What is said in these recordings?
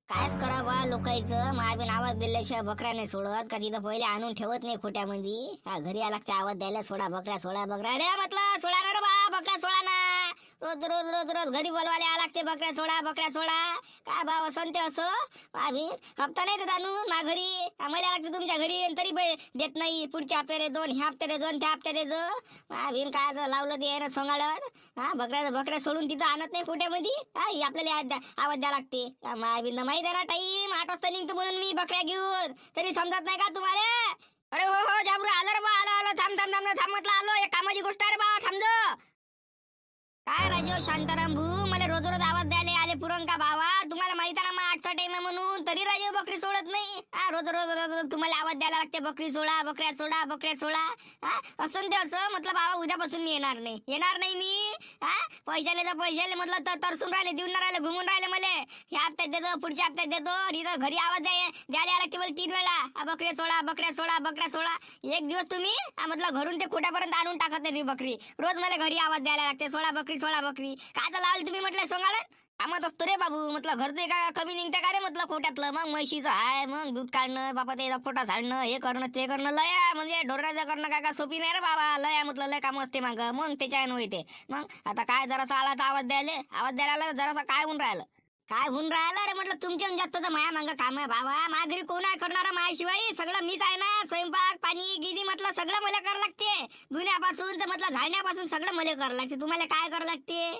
कायच करावा लोकांचं मायाबीन आवाज दिल्याशिवाय बकऱ्या नाही सोडत का तिथं पहिले आणून ठेवत नाही खोट्यामध्ये. घरी आला की आवाज द्यायला सोडा बकऱ्या सोडा बकऱ्या रे म्हटलं सोडा ना रे बा बकऱ्या सोडा ना. रोज रोज रोज रोज घरी बोलवायला आला लागते बकऱ्या सोडा बकऱ्या सोडा. काय भाव असं ते असं मायाबीन हप्ता नाही देत आणून मा घरी आम्हाला लागते तुमच्या घरी आणि तरी देत नाही. पुढच्या हप्ते रे दोन ह्या हप्ते रे दोन त्या हप्ते रे जो मायाबीन काय लावलं ते ना सोंगाळर. बकऱ्या सोडून तिथं आणत नाही खोट्यामध्ये. आपल्याला आवाज द्या लागते मायाबीन माहिती आहे ना टाईम 8 वाजता निघतो म्हणून मी बकऱ्या घेऊन. तरी समजत नाही का तुम्हाला? अरे हो हो जाबरू आलं रे बा आलं थांब थांब थांब थांब म्हटलं आलो एक कामाची गोष्ट आहे रे बा थांब. काय राजो शांताराम भू मला रोज रोज आवाज द्यायला आले पुरण का बाबा? तुम्हाला माहित आहे ना मग 8चा टाइम आहे म्हणून तरी राजो बकरी सोडत नाही. रोज रोज रोज रोज तुम्हाला आवाज द्यायला लागते बकरी सोडा बकऱ्या सोडा बकऱ्या सोडा. असं ते असं म्हटलं बाबा उद्यापासून मी येणार नाही मी. पैशाले तर पैशाले म्हटलं तर तरसून राहिले देऊन राहिले घुमून राहिले मला. ह्या हप्त्यात देतो पुढच्या हप्त्यात देतो इथं घरी आवाज द्यायला लागते मला 3 वेळा बकऱ्या सोडा बकऱ्या सोडा बकऱ्या सोडा. एक दिवस तुम्ही म्हटलं घरून ते खोट्यापर्यंत आणून टाकत नाही ती बकरी. रोज मला घरी आवाज द्यायला लागते सोडा बकरी सोडा बकरी. काय तर लावलं तुम्ही म्हटलं सोंगाळन कामात असतो रे बाबू. म्हटलं घरचे का कमी निघते का रे म्हटलं खोट्यातलं. मग म्हशीचं आहे मग दूध काढणं बाबा ते खोटा झाडणं हे करणं ते करणं लय म्हणजे ढोराचं करणं काय सोपी नाही रे बाबा. लय म्हटलं लय काम असते मागं मग त्याच्यानं होते. मग आता काय जरासा आला तर आवाज द्यायला जरासा काय होऊन राहिलं रे म्हटलं तुमच्या जास्त तर माया मागं काम आहे बाबा. माझ्या घरी कोण आहे करणारा मायाशिवाय? सगळं मीच आहे ना. स्वयंपाक पाणी गिरी म्हटलं सगळं मला करावं लागते. धुण्यापासून तर म्हटलं झाडण्यापासून सगळं मला करावं लागते. तुम्हाला काय करावं लागते?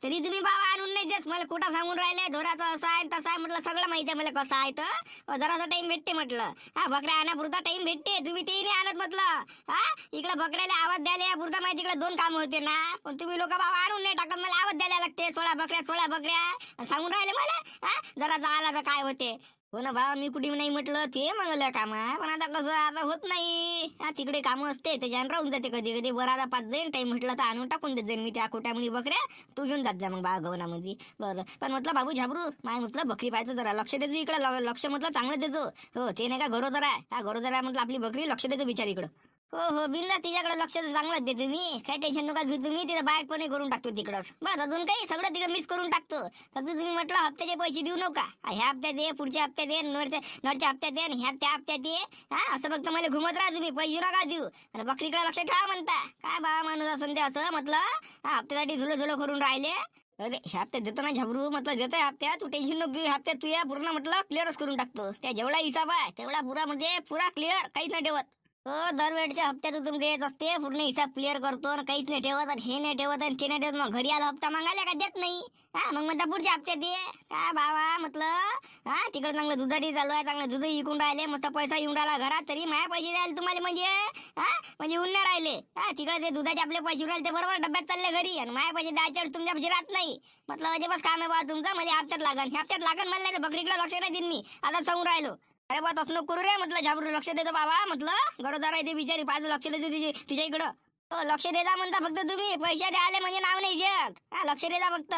तरी तुम्ही बाबा आणून नाही देत मला कुठं सांगून राहिले ढोराचं असं आहे तसं आहे. म्हटलं सगळं माहिती आहे मला कसं आहे तर जरासा टाइम भेटते म्हटलं. बकऱ्या आणण्यापुरता टाइम भेटते तुम्ही तेही नाही आणत म्हटलं. इकडे बकऱ्याला आवाज द्यायला या पुरता माहिती इकडे 2 कामं होते ना. पण तुम्ही लोक बाबा आणून नाही टाकत मला आवाज द्यायला लागते सोळा बकऱ्या सांगून राहिले मला. जरा आला तर काय होते हो ना भावा. मी कुठे नाही म्हटलं ते मंगल काम आहे पण आता कसं आता होत नाही. तिकडे कामं असते त्याच्यानं राहून जाते कधी कधी. बरं आता 5 जाईन टाइम म्हटलं तर आणून टाकून देत जाईन मी त्या खोट्यामध्ये बकऱ्या. तू घेऊन जात जा मग बा गवनामध्ये. बरं पण म्हटलं बाबू झाबरू माय म्हटलं बकरी पाहायचं जरा लक्ष देतो इकडे. लक्ष म्हटलं चांगलं देतो. हो ते नाही का घरोदर आहे घरोदर आहे म्हटलं आपली बकरी लक्ष देतो बिचार इकडं. हो हो बिंदा तिच्याकडे लक्ष चांगलंच देतो मी. काही टेन्शन नका घेऊ तुम्ही. तिथं बाहेर पण करून टाकतो तिकडंच बस. अजून काही सगळं तिकडे मिस करून टाकतो. फक्त तुम्ही म्हटलं हप्त्याचे पैसे देऊ नका. ह्या हप्त्यात ये पुढच्या हप्त्यात ये नडच्या हप्त्यात ये ह्या त्या हप्त्यात ये. असं फक्त मला घुमत राहा तुम्ही. पैसे नका देऊ आणि बकरीकडे लक्ष ठेवा म्हणता. काय बाबा माणूस असं ते असं म्हटलं हप्त्यासाठी झुलो करून राहिले. अरे ह्या हप्त्यात देतो ना झाबरू म्हटलं देतोय हप्त्यात. तू टेन्शन नको घेऊ. हप्त्यात तू या पूर्ण म्हटलं क्लिअरच करून टाकतो. त्या जेवढा हिसाब आहे तेवढा पुरा म्हणजे पुरा क्लिअर काहीच नाही ठेवत. दरवेळच्या हप्त्यात तुमचे येत असते पूर्ण हिसाब क्लिअर करतो आणि काहीच नाही ठेवत आणि हे नाही ठेवत आणि ते नाही ठेवत. मग घरी आला हप्ता मागायला का देत नाही. मग म्हणता पुढच्या हप्त्यात ये. काय बाबा म्हटलं तिकडे चांगलं दुधाची चालू आहे. चांगलं दूध विकून राहिले मस्त पैसा येऊन राहिला घरात. तरी माया पैसे द्यायला तुम्हाला म्हणजे येऊन नाही राहिले. तिकडे ते दुधाचे आपले पैसे राहिले ते बरोबर डब्यात चालले घरी आणि माया पैसे द्यायच्या तुमच्या पैसे राहत नाही. म्हटलं अजिबात काम आहे बा तुमचं. म्हणजे हप्त्यात लागन मला नाही. बकरीकडे लक्ष नाही देईन मी आता सांगून राहिलो. अरे बा तसं नको करू रे म्हटलं झाबरू. लक्ष देतो बाबा म्हटलं गरोदर आहे ते बिचारी पाहिजे लक्ष देतो तिच्या इकडं. लक्ष देता म्हणता फक्त तुम्ही. पैसे द्यायला म्हणजे नाव नाही जग. लक्ष देता फक्त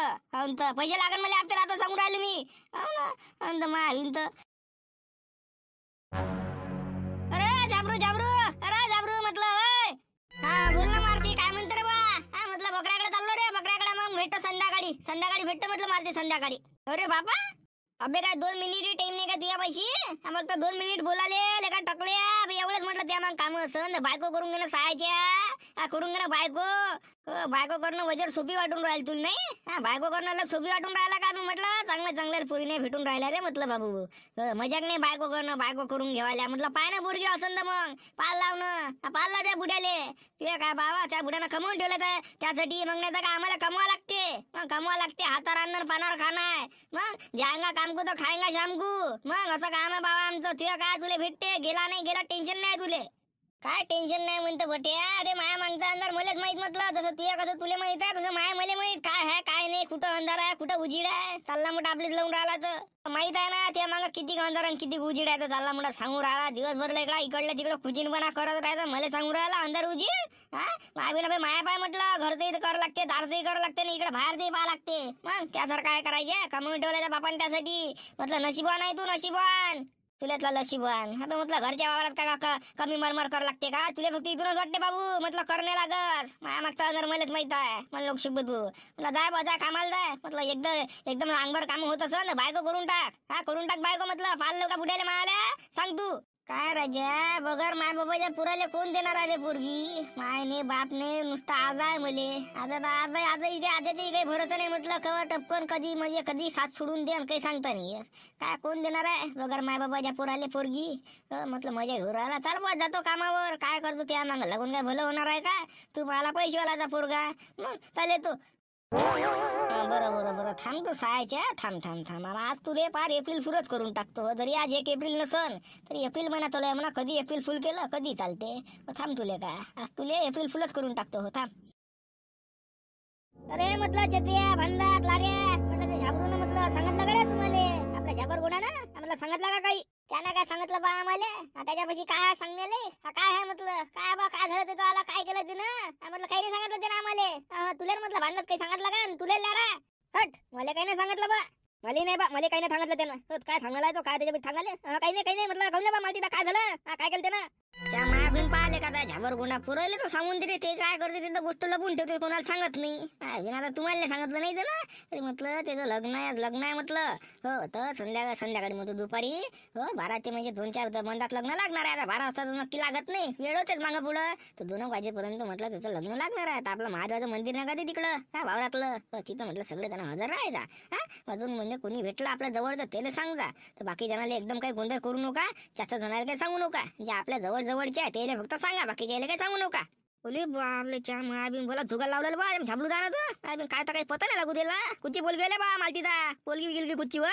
पैसे लागन मला हप्त्याला आता सांगून राहिले मी. अरे झाबरू म्हटलं होय. बोल ना मारती काय म्हणतो रे बा. म्हटलं बकऱ्याकडे चाललो रे. बकऱ्याकडे मग भेटतो संध्याकाळी भेटतो म्हटलं मारते संध्याकाळी. अरे बाबा अबे काय 2 मिनिट टाइम नाही का तुझ्या पैशी? मग 2 मिनिट बोलाले का टकल्या एवढंच म्हटलं. त्या मग काम असं बायको करून घेणं सहायच्या करून घेणं बायको करणं वजर सोपी वाटून राहील तुला नाही. बायको करणं सोपी वाटून राहिला का? मी म्हटलं चांगल्या पोरी नाही भेटून राहिल्या रे म्हटलं बाबू. मजाक नाही बायको करून घेवायला. म्हटलं पाय ना पोरगी असं मग पाल लावणं त्या बुड्याले. ते काय बाबा त्या बुड्यानं कमवून ठेवलं तर त्यासाठी. मग नाही तर काय आम्हाला कमवा लागते. मग कमवा लागते हातावर आणणं पानावर खाणं. मग जायगा काम को तो खाएगा शाम को. मग असं काम आहे बाबा आमचं. तुझं काय तुला भेटते गेला नाही गेला टेन्शन नाही तुले. काय टेन्शन नाही म्हणतं बट्या. अरे माया मागचा अंधार मलाच माहित म्हटलं. जसं तुझ्या कसं तुला माहित आहे तसं माया मला माहित काय आहे काय नाही. कुठं अंधार आहे कुठं उजीड आहे. चालला मोठा आपलीच लावून राहिला तर माहित आहे ना. त्या मागं किती अंधार आणि किती उजीड आहे तर चालला मोठा सांगून राहिला. दिवसभर इकडलं तिकडं कुचिनपणा करत राहायचं. मला सांगून राहिला अंधार उजीड. माया पाय म्हटलं घरचंही करावं लागते दारचंही करावं लागते ना इकडे बाहेरचंही पाहा लागते. मग त्यासारखं काय करायचे कमवून ठेवलं बापान त्यासाठी. म्हटलं नशिबान आहे तू नशिबान. तुला लशीबन आता म्हटलं घरच्या वावरात कमी मरमर करावं लागते का तुला फक्त इथूनच वाटते बाबू म्हटलं करणे लागत माझ्या मागचा जर मलाच माहित आहे मला लोक शिकवत तू म्हटलं जाय बा जाय कामाला जाय म्हटलं एकदम अंगभर काम होत असं ना बायको करून टाक करून टाक बायको म्हटलं फाल लोक बुडायला मायाला सांग तू काय राजा बगर माय बाबाच्या पुराले कोण देणार आहे रे पोरगी मायने बापने नुसतं आज आहे मले आज इथे आजची काही भरोसा नाही म्हटलं कवा टपकन कधी म्हणजे कधी साथ सोडून दे काही सांगता नाही काय कोण देणार आहे बगर माय बाबाच्या पुराले पोरगी म्हटलं मजा घेऊन राहिला चाल बा जातो कामावर काय करतो त्या मागं लागून काय भलं होणार आहे का तू पाहिला पैसेवालाचा पोरगा मग चालेल तू बरं थांब तू सायच्या थांब आज तुले पार एप्रिल फुलच करून टाकतो जरी आज 1 एप्रिल नसन तरी एप्रिल महिना तुला म्हणा कधी एप्रिल फुल केलं कधी चालते थांब तुले काय आज तुले एप्रिल फुलच करून टाकतो हो थांब अरे म्हटलं चतिया भंडात लाऱ्या म्हटलं ते झाबरून म्हटलं सांगितलं का रे तुम्हाला आपल्या झाबर गुणा ना आम्हाला सांगितलं का काही त्यानं काय सांगितलं बा आम्हाला त्याच्यापाशी काय सांगण्याले काय आहे म्हटलं काय बा काय झालं त्याचं आला काय केलं तिनं म्हटलं काही नाही सांगितलं त्यानं आम्हाला तुला म्हटलं भांडत काही सांगितलं का तुला लारा हट मला काही नाही सांगितलं बा मला नाही बा मला काही नाही सांगितलं त्यानं काय सांगायला तो काय त्याच्यापैकी सांगाले काही नाही म्हटलं कळलं बा मला तिथं काय झालं काय केलं त्यानं माया बिन पाहिले का झाबर गुन्हा पुरवले तर सांगून दिले ते काय करते तिथं गोष्ट लपून ठेवते कोणाला सांगत नाही आता तुम्हाला सांगितलं नाही ना तरी म्हटलं त्याचं लग्न आहे म्हटलं हो तर संध्याकाळी म्हटलं दुपारी हो 12 ते म्हणजे 2-4 मंदात लग्न लागणार आहे आता 12 वाजता नक्की लागत नाही वेळ होतेच मागं पुढं तर 2 वाजेपर्यंत म्हटलं त्याचं लग्न लागणार आहे आपलं महादेवाचं मंदिर नाही का ते तिकडं वावरातलं तिथं म्हटलं सगळे जण हजर राहायचा अजून म्हणजे कोणी भेटलं आपल्या जवळचं त्याला सांग जा तर बाकी जणाला एकदम काही गोंधळ करू नका जास्त जणाला काही सांगू नका जे आपल्या जवळचे आहे त्याला फक्त सांगा बाकीच्या काही सांगू नका बोली आपले च्या महाबीन बोला जुगाल लावलेलं बा झाबलू जाणार तर काय तर काही पता नाही लागू दिला कुठची बोल गेले बा मालतीदा पोलगी गेली कुठची व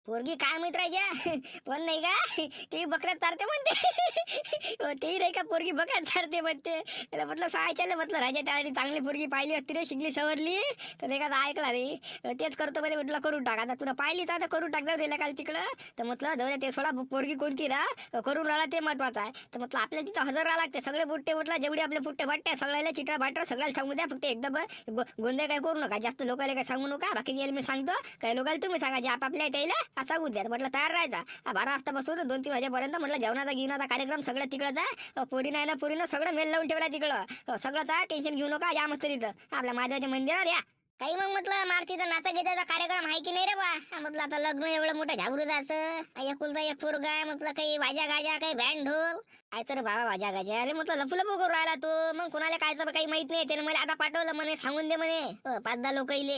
पोरगी काय माहित राहायच्या पण नाही का ते बकऱ्यात चारते म्हणते तेही नाही का पोरगी बकऱ्यात चारते म्हणते त्याला म्हटलं सायच्याला म्हटलं राजा त्यावेळी चांगली पोरगी पाहिली असती रे शिकली सवरली तर एखादा ऐकला रे तेच करतो मध्ये म्हटलं करून टाक आता तुला पाहिलीच आता करून टाक दिला काल तिकडं तर म्हटलं जाऊ ते सोडा पोरगी कोणती रा करून राहिला ते महत्वाचं आहे तर म्हटलं आपल्याला तिथं हजर राहा लागते सगळे बुट्टे म्हटलं जेवढे आपले बुट्टे भाट्टे सगळ्याला चिटरा भाटर सगळ्याला सांगू द्या फक्त एकदम गोंधळ काय करू नका जास्त लोकांना काय सांगू नका बाकी यायला मी सांगतो काही लोकांना तुम्ही सांगा जे आपापल्या त्याला सांगू द्या म्हटलं तयार राहायचा 12 वाजता बसतो 2-3 वाजेपर्यंत म्हटलं जेवणाचा गिवणाचा कार्यक्रम सगळं तिकडंच आहे पोरी नाही ना पोरीनं सगळं मेल लावून ठेवला तिकडं सगळंच आहे टेन्शन घेऊ नका या मस्त इथं आपल्या महादेवाच्या मंदिरात या काही मग म्हटलं मारतीचा नाचा घेताचा कार्यक्रम आहे की नाही रे बा म्हटलं आता लग्न एवढं मोठं झागरू जायचं एकुलता एक पोरगा आहे म्हटलं काही वाजा गाजा काही बँड ढोल कायचं रे बाबा वाजा गाजा अरे म्हटलं लपू करू राहिला तो मग कुणाला कायचं काही माहित नाही त्याने मला आता पाठवलं म्हणे सांगून दे म्हणे 5-10 लोक येईल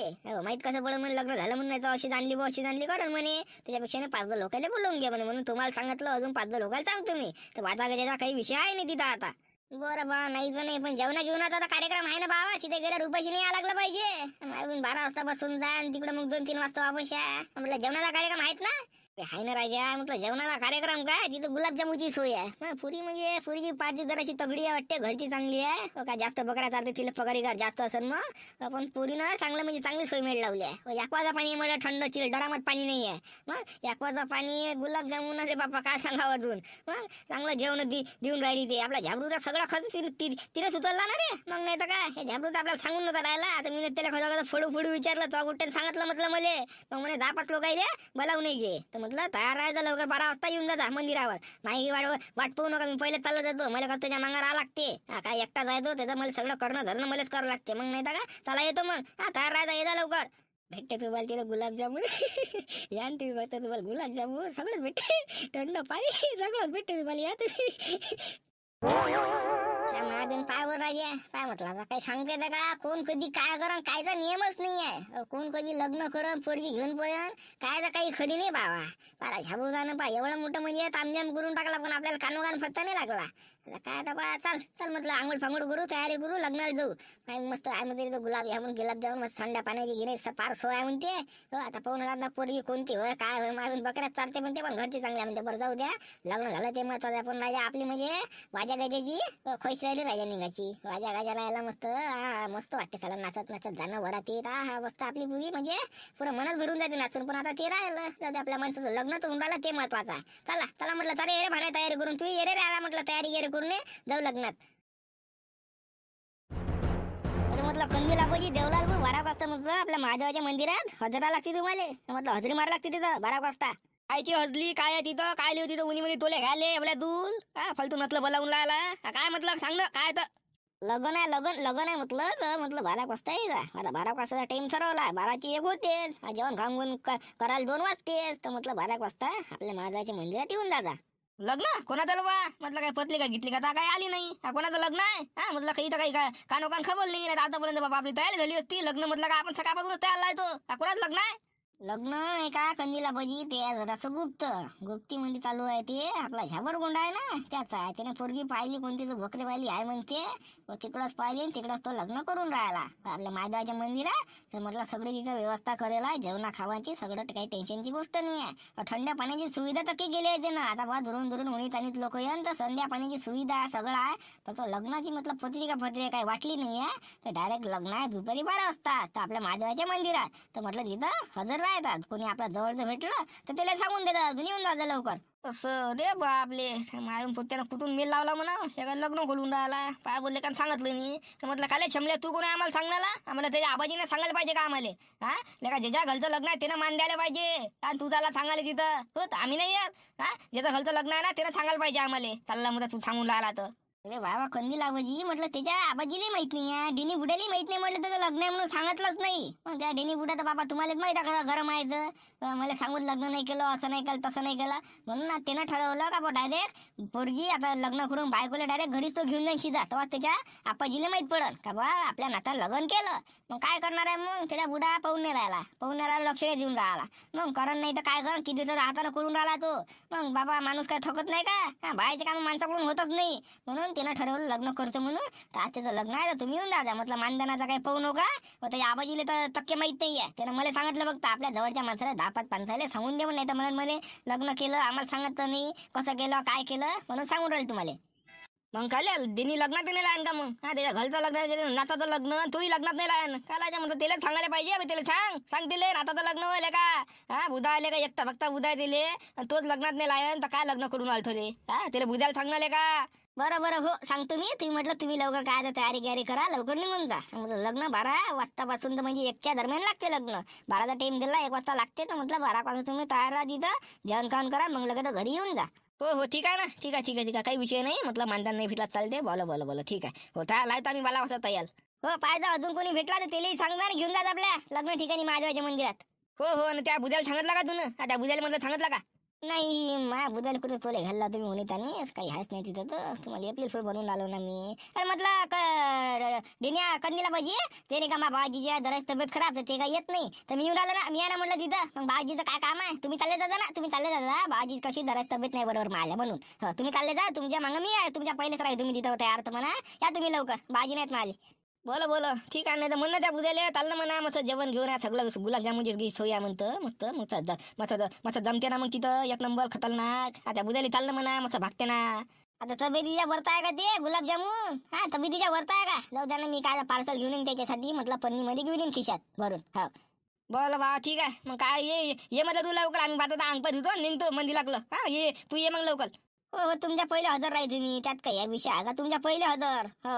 माहित कसं पडलं म्हणे लग्न झालं म्हणून अशी जाणली करण म्हणे त्याच्यापेक्षा 5-10 लोकांना बोलवून घ्या म्हणे म्हणून तुम्हाला सांगितलं अजून 5-10 लोकांना सांगतो मी तर वाजा गाजाचा काही विषय आहे नाही तिथं आता बरं बा नाही तर नाही पण जेवणा घेऊनचा आता कार्यक्रम आहे ना बाबा तिथे गेल्या रुपयाची नाही लागलं पाहिजे 12 वाजता बसून जा आणि तिकडे मग 2-3 वाजता वापस या म्हटलं जेवणाचा कार्यक्रम आहेत ना हाय ना राजा म्हटलं जेवणाचा कार्यक्रम काय तिथं गुलाबजामुची सोय आहे पुरी म्हणजे पुरीची पार्टी जराशी तगडी आहे वाटते घरची चांगली आहे काय जास्त बकऱ्या चालते तिला पगारीगार जास्त असेल मग पण पुरीनं चांगलं म्हणजे चांगली सोय मिळ लावली आहे एकवाचा पाणी मला थंड चिल डरामत पाणी नाही आहे मग एकवाचा पाणी गुलाबजामुन रे बाप्पा काय सांगावं अजून मग चांगलं जेवण देऊन राहिली ते आपला झाबरूचा सगळा खर्च तिनेच उचलला ना रे मग नाही तर काय हे झाबरूचा आपल्याला सांगून नव्हता राहिला आता मी त्याला खरं फोडू विचारलं तो कुठे सांगितलं म्हटलं मले मग म्हणे 10-5 लोक आहे बोलावू नाही घे तर म्हटलं तयार राहायचं लवकर 12 वाजता येऊन जाता मंदिरावर माही वाट पाहू नका मी पहिले चालत जातो मला कसं त्याच्या मागा राहा लागते काय एकटा जायचो त्याचं मला सगळं करणं धरणं मलाच करावं लागते मग नाही तर का चला येतो मग तयार राहायचा येता लवकर भेटते तुम्हाला तिथं गुलाबजामुन या तुम्ही बघता तुम्हाला गुलाबजामुन सगळंच भेटते थंड पाणी सगळंच भेटते तुम्हाला या तुम्ही महाबीन पायवर राजा काय म्हटलं आता काही सांगते का कोण कधी काय करण कायचा नियमच नाही आहे कोण कधी लग्न करण पोरगी घेऊन पोयन काय तर काही खरी नाही बाबा मला झाबरू जाणं पा एवढं मोठं म्हणजे तामजाम करून टाकला पण आपल्याला कानोगान फत्ता नाही लागला काय आता बा चल म्हटलं आंघोळ फांगोळ करू तयारी करू लग्नाला जाऊ काय मस्त आहे म्हणते गुलाब जाऊन मस्त थंडा पाण्याची गिरे फार सोय आहे म्हणते आता पाहून आता पोरगी कोणती होय काय होय मागून बकऱ्यात चालते म्हणते पण घरची चांगल्या म्हणते बरं जाऊ द्या लग्न झालं ते महत्वाचं आहे पण राजा आपली म्हणजे वाजा गाजाची खोश राहिली राजा निघाची वाजा गाजा राहायला मस्त वाटते सला नाचत जाणं वरात येत मस्त आपली पुरी म्हणजे पुरं मनात भरून जाते नाचून पण आता ते राहिलं जाऊ आपल्या माणसाचं लग्न तर राहिलं ते महत्वाचं आहे चला म्हटलं चला येरे भाड्या तयारी करून तू येरे राहिला म्हटलं तयारी गेरे करून जाऊ लग्नात म्हटलं कंदीला पाहिजे देवलाल 12 वाजता म्हटलं आपल्या महादेवाच्या मंदिरात हजरा लागते तुम्हाला म्हटलं हजरी मारा लागते तिथं 12 वाजता कायची हजली काय आहे तिथं काय लिहू तिथं उनी मुनी तोले घाले आपल्या दूर हा फालतू म्हटलं बोलावून राहिला काय म्हटलं सांग ना काय तर लग्न आहे लग्न आहे म्हटलं तर म्हटलं 12 वाजता येईल आता 12 वाजता टाइम ठरवला 12ची 1 होतेच जेवण खाऊन करायला 2 वाजतेच तर म्हटलं 12 वाजता आपल्या महादेवाच्या मंदिरात येऊन जाता लग्न कोणाचं बा म्हटलं काय पत्रिका का घेतली का आता काय आली नाही कोणाचं लग्न आहे हा म्हटलं काही तर काही कानोकान खबर नाही आतापर्यंत बाबा आपली तयारी झाली असती लग्न म्हटलं का आपण सकाळपासून तयार लायतो कोणाचं लग्न आहे लग्न आहे का कंदीला भजी ते जरासं गुप्ती मध्ये चालू आहे ते आपला झाबर गोंडा आहे ना त्याचा आहे त्याने पोरगी पाहिली कोणती तर बकरी पाहिली आहे म्हणते तिकडच पाहिली तिकडच तो लग्न करून राहिला आपल्या मायदेवाच्या मंदिरात तर म्हटलं सगळी तिथं व्यवस्था करेल आहे जेवणा खावायची सगळं काही टेन्शनची गोष्ट नाही आहे थंड पाण्याची सुविधा तर काही गेली आहे ना आता बा दुरून उन्हीत आणि लोक येऊन तर संध्या पाण्याची सुविधा सगळं आहे फक्त लग्नाची म्हटलं पत्रिका काही वाटली नाही आहे तर डायरेक्ट लग्न आहे दुपारी 12 वाजता तर आपल्या मायदेवाच्या मंदिरात तर म्हटलं तिथं हजर राहतात कोणी आपल्या जवळचं भेटलं तर त्याला सांगून देतात येऊन जायचं लवकर असं रे बापले मारून पोत्यानं कुठून मेल लावला म्हणा हे लग्न खोलून राहिला काय बोलले का सांगितलं नाही तर म्हटलं काले छमल्या तू कोणी आम्हाला सांगणार आम्हाला त्याच्या आबाजीने सांगायला पाहिजे का आम्हाला हा लेका ज्याच्या घरचं लग्न आहे त्यानं मान द्यायला पाहिजे आणि तू चालला सांगायला तिथं हो आम्ही नाही येत हा ज्याचं घरचं लग्न आहे ना त्यानं सांगायला पाहिजे आम्हाला चालला म्हणता तू सांगून राहिला तर अरे बाबा कंदील आबाजी म्हटलं त्याच्या आबाजीला माहित नाही आहे डेनी बुड्याला माहित नाही म्हटलं त्याचं लग्न आहे म्हणून सांगितलंच नाही मग त्या डेनी बुड्या तर बाबा तुम्हालाच माहित आहे का गरम आहे मला सांगून लग्न नाही केलं असं नाही केलं तसं नाही केलं म्हणून ना त्यानं ठरवलं का डायरेक्ट पोरगी आता लग्न करून बायकोला डायरेक्ट घरीच तो घेऊन जाईन शिजा तेव्हा त्याच्या आबाजीला माहित पडल का बा आपल्या नाता लग्न केलं मग काय करणार आहे मग त्याच्या बुडा पाहून नाही राहिला लक्ष नाही देऊन राहिला मग करण नाही तर काय कर किती दिवसाचा हाताने करून राहिला तो मग बाबा माणूस काय थकत नाही का बाहेरचे काम माणसाकडून होतच नाही म्हणून त्यानं ठरवलं लग्न करतं म्हणून तर आज त्याचं लग्न आहे तर तुम्ही येऊन जा म्हटलं मानधनाचा काही पाहू नका व त्याच्या आबाजीला तर टक्के माहित नाहीये त्यानं मला सांगितलं बघता आपल्या जवळच्या माणसाला 10-5 माणसाला सांगून देऊन नाही तर म्हणून मध्ये लग्न केलं आम्हाला सांगितलं नाही कसं केलं काय केलं म्हणून सांगून राहील तुम्हाला मग काय दिनी लग्नात नाही लायन का मग हा त्याच्या घरचं लग्न नाताचं लग्न तोही लग्नात नाही लायन काय लायचं म्हणतो त्याला सांगायला पाहिजे त्याला सांग दिले नाताचं लग्न व्हायला का हा बुधा आले का एकटा फक्त बुधा दिले तोच लग्नात नाही लायन तर काय लग्न करून आलतो रे हा त्याला बुधायला सांगणार का बरं हो सांगतो मी तुम्ही म्हटलं तुम्ही लवकर काय तयारी गॅरी करा लवकर निघून जा लग्न 12 वाजतापासून तर म्हणजे 1च्या दरम्यान लागते लग्न 12चा टाइम दिला 1 वाजता लागते तर म्हटलं 12 वाजता तुम्ही तयार राहा तिथं जेवण खाऊन करा मग लगेच घरी येऊन जा हो ठीक आहे ना ठीक आहे काही विषय नाही म्हटलं मानधन नाही भेटला चालते बोला ठीक आहे हो तयार लावतो आम्ही 12 वाजता तयार हो पाहिजे अजून कोणी भेटला तर त्यालाही सांगणार घेऊन जात आपल्या लग्न ठिकाणी महादेवाच्या मंदिरात हो आणि त्या बुद्याला सांगितलं का तुनं त्या बुद्याला म्हटलं सांगितलं का नाही मा बुधायला कुठे तोले घालला तुम्ही म्हणत आणि काही हाच नाही तिथं तर तुम्हाला एप्रिल फुल बनवून आलो ना मी अरे म्हटलं डेन्या कंदीला पाहिजे ते नाही का मा बाजीच्या दरच तब्येत खराब तर ते काही येत नाही तर मी येऊन आलो ना मी आहे ना म्हटलं तिथं मग बाजीचं काय काम आहे तुम्ही चालले जाता ना तुम्ही चालले जाता बाजी कशी दरच तब्येत नाही बरोबर माल्या म्हणून तुम्ही चालले जा तुमच्या मागं मी आहे तुमच्या पहिलेच राहील तुम्ही तिथं तयार तर म्हणा या तुम्ही लवकर बाजी नाहीत माली बोल ठीक आहे नाही तर म्हणणं त्या बुद्याले चाललं म्हणा मस्त जेवण घेऊन या सगळं गुलाबजामुन सोया म्हणतं मस्त जमते ना मग तिथं 1 नंबर खतरनाक आता बुद्याले चाललं म्हणा मस्त भागते ना आता तब्येतीच्या वरता आहे का ते गुलाबजामुन हा तब्येतीच्या वरता आहे का जाऊ द्या ना मी काय पार्सल घेऊन येईन त्याच्यासाठी म्हटलं पन्नीमध्ये घेऊन येईन खिशात भरून हा बोल बा ठीक आहे मग काय ये म्हटलं तू लवकर आम्ही बाता अंग धुतो निघतो मंदी लागलं हा ये तू ये मग लवकर हो तुमच्या पहिले हजर राहायचं मी त्यात काही विषय आहे का तुमच्या पहिले हजर हो